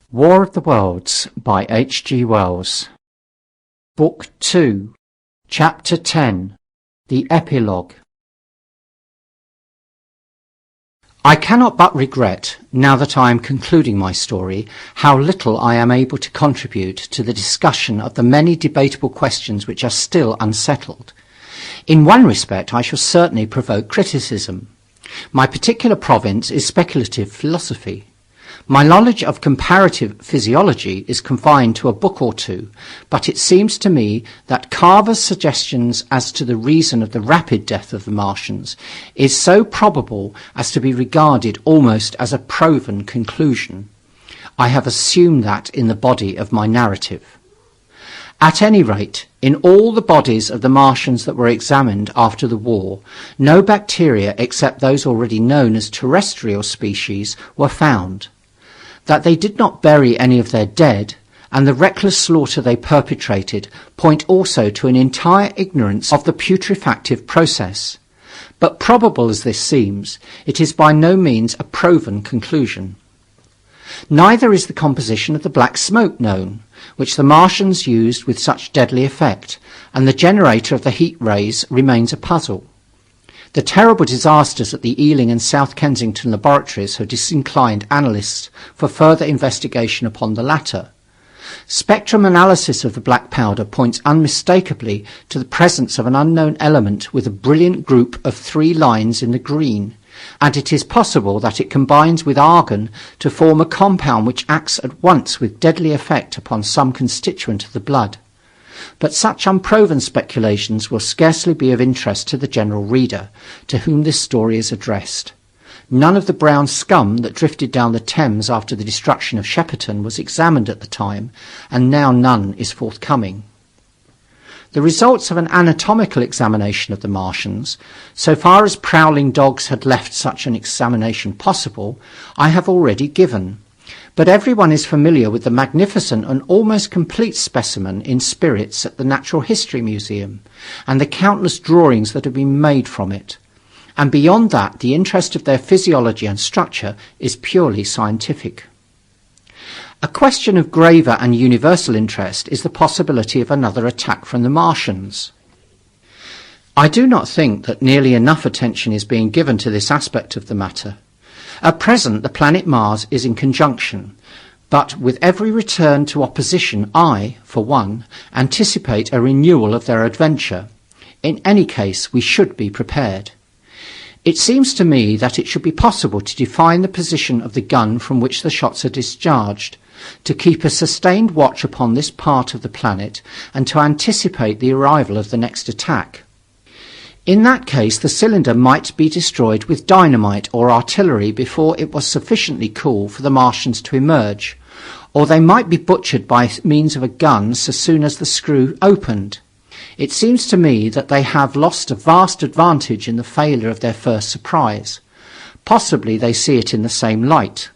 War of the Worlds by H.G. Wells. Book 2, Chapter 10, The Epilogue. I cannot but regret, now that I am concluding my story, how little I am able to contribute to the discussion of the many debatable questions which are still unsettled. In one respect I shall certainly provoke criticism. My particular province is speculative philosophy. My knowledge of comparative physiology is confined to a book or two, but it seems to me that Carver's suggestions as to the reason of the rapid death of the Martians is so probable as to be regarded almost as a proven conclusion. I have assumed that in the body of my narrative. At any rate, in all the bodies of the Martians that were examined after the war, no bacteria except those already known as terrestrial species were found. That they did not bury any of their dead, and the reckless slaughter they perpetrated, point also to an entire ignorance of the putrefactive process. But probable as this seems, it is by no means a proven conclusion. Neither is the composition of the black smoke known, which the Martians used with such deadly effect, and the generator of the heat rays remains a puzzle. The terrible disasters at the Ealing and South Kensington laboratories have disinclined analysts for further investigation upon the latter. Spectrum analysis of the black powder points unmistakably to the presence of an unknown element with a brilliant group of 3 lines in the green, and it is possible that it combines with argon to form a compound which acts at once with deadly effect upon some constituent of the blood. But such unproven speculations will scarcely be of interest to the general reader, to whom this story is addressed. None of the brown scum that drifted down the Thames after the destruction of Shepperton was examined at the time, and now none is forthcoming. The results of an anatomical examination of the Martians, so far as prowling dogs had left such an examination possible, I have already given. But everyone is familiar with the magnificent and almost complete specimen in spirits at the Natural History Museum, and the countless drawings that have been made from it. And beyond that, the interest of their physiology and structure is purely scientific. A question of graver and universal interest is the possibility of another attack from the Martians. I do not think that nearly enough attention is being given to this aspect of the matter. At present, the planet Mars is in conjunction, but with every return to opposition, I, for one, anticipate a renewal of their adventure. In any case, we should be prepared. It seems to me that it should be possible to define the position of the gun from which the shots are discharged, to keep a sustained watch upon this part of the planet, and to anticipate the arrival of the next attack. In that case, the cylinder might be destroyed with dynamite or artillery before it was sufficiently cool for the Martians to emerge, or they might be butchered by means of a gun so soon as the screw opened. It seems to me that they have lost a vast advantage in the failure of their first surprise. Possibly they see it in the same light.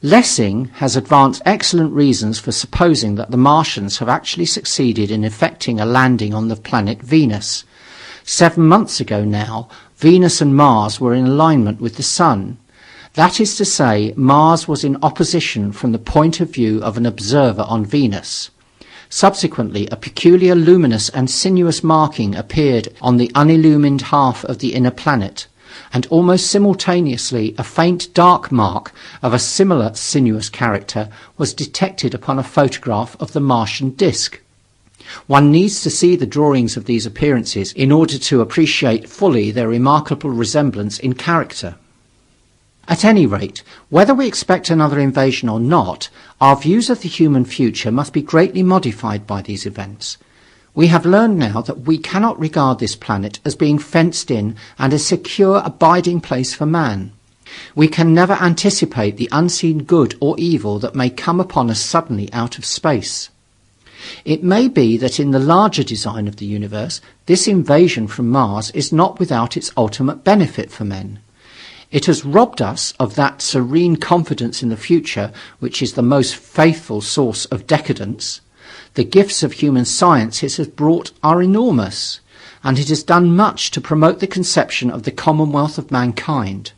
Lessing has advanced excellent reasons for supposing that the Martians have actually succeeded in effecting a landing on the planet Venus. 7 months ago now, Venus and Mars were in alignment with the Sun. That is to say, Mars was in opposition from the point of view of an observer on Venus. Subsequently, a peculiar luminous and sinuous marking appeared on the unillumined half of the inner planet, and almost simultaneously a faint dark mark of a similar sinuous character was detected upon a photograph of the Martian disk. One needs to see the drawings of these appearances in order to appreciate fully their remarkable resemblance in character. At any rate, whether we expect another invasion or not, our views of the human future must be greatly modified by these events. We have learned now that we cannot regard this planet as being fenced in and a secure abiding place for man. We can never anticipate the unseen good or evil that may come upon us suddenly out of space. It may be that in the larger design of the universe, this invasion from Mars is not without its ultimate benefit for men. It has robbed us of that serene confidence in the future which is the most faithful source of decadence. The gifts of human science it has brought are enormous, and it has done much to promote the conception of the commonwealth of mankind.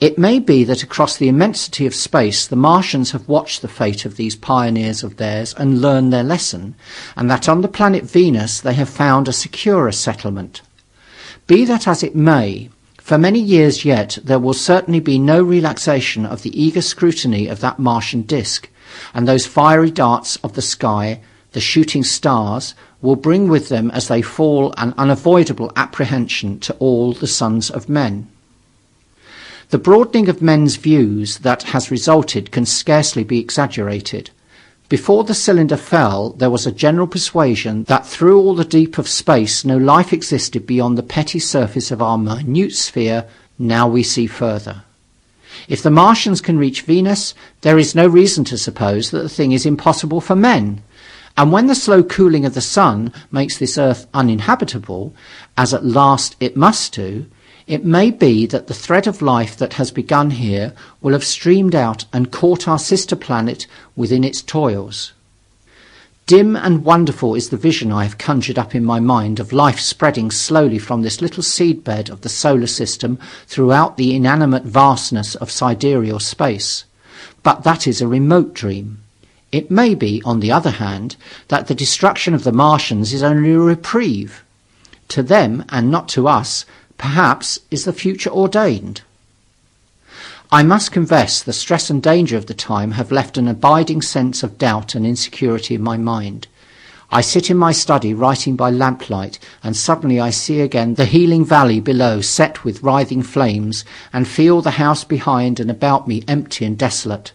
It may be that across the immensity of space the Martians have watched the fate of these pioneers of theirs and learned their lesson, and that on the planet Venus they have found a securer settlement. Be that as it may, for many years yet there will certainly be no relaxation of the eager scrutiny of that Martian disk, and those fiery darts of the sky, the shooting stars, will bring with them as they fall an unavoidable apprehension to all the sons of men. The broadening of men's views that has resulted can scarcely be exaggerated. Before the cylinder fell, there was a general persuasion that through all the deep of space no life existed beyond the petty surface of our minute sphere. Now we see further. If the Martians can reach Venus, there is no reason to suppose that the thing is impossible for men. And when the slow cooling of the sun makes this earth uninhabitable, as at last it must do, it may be that the thread of life that has begun here will have streamed out and caught our sister planet within its toils. Dim and wonderful is the vision I have conjured up in my mind of life spreading slowly from this little seedbed of the solar system throughout the inanimate vastness of sidereal space. But that is a remote dream. It may be, on the other hand, that the destruction of the Martians is only a reprieve. To them, and not to us, perhaps, is the future ordained. I must confess the stress and danger of the time have left an abiding sense of doubt and insecurity in my mind. I sit in my study writing by lamplight, and suddenly I see again the healing valley below set with writhing flames, and feel the house behind and about me empty and desolate.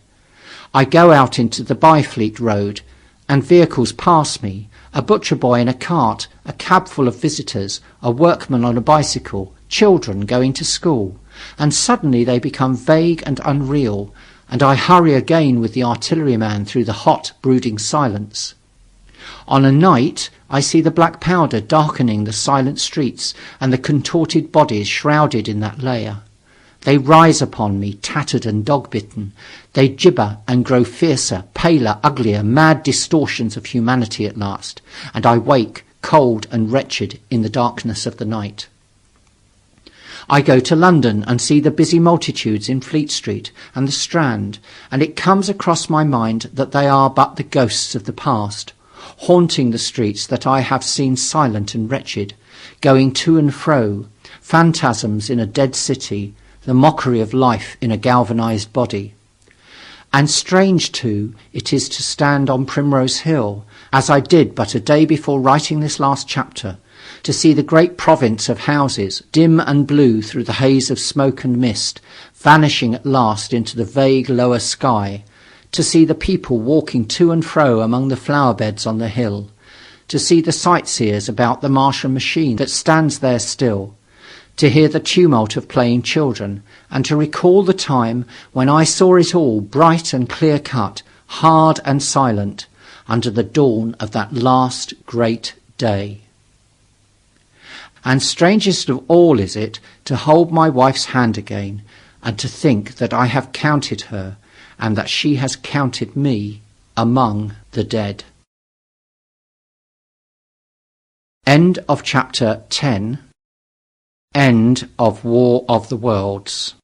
I go out into the Byfleet road, and vehicles pass me, a butcher boy in a cart, a cab full of visitors, a workman on a bicycle, children going to school, and suddenly they become vague and unreal, and I hurry again with the artilleryman through the hot, brooding silence. On a night, I see the black powder darkening the silent streets, and the contorted bodies shrouded in that layer. They rise upon me, tattered and dog-bitten. They gibber and grow fiercer, paler, uglier, mad distortions of humanity at last, and I wake, cold and wretched, in the darkness of the night. I go to London and see the busy multitudes in Fleet Street and the Strand, and it comes across my mind that they are but the ghosts of the past, haunting the streets that I have seen silent and wretched, going to and fro, phantasms in a dead city, the mockery of life in a galvanized body. And strange, too, it is to stand on Primrose Hill, as I did but a day before writing this last chapter, to see the great province of houses, dim and blue through the haze of smoke and mist, vanishing at last into the vague lower sky, to see the people walking to and fro among the flower beds on the hill, to see the sightseers about the Martian machine that stands there still, to hear the tumult of playing children, and to recall the time when I saw it all bright and clear-cut, hard and silent, under the dawn of that last great day. And strangest of all is it to hold my wife's hand again, and to think that I have counted her, and that she has counted me among the dead. End of chapter 10. End of War of the Worlds.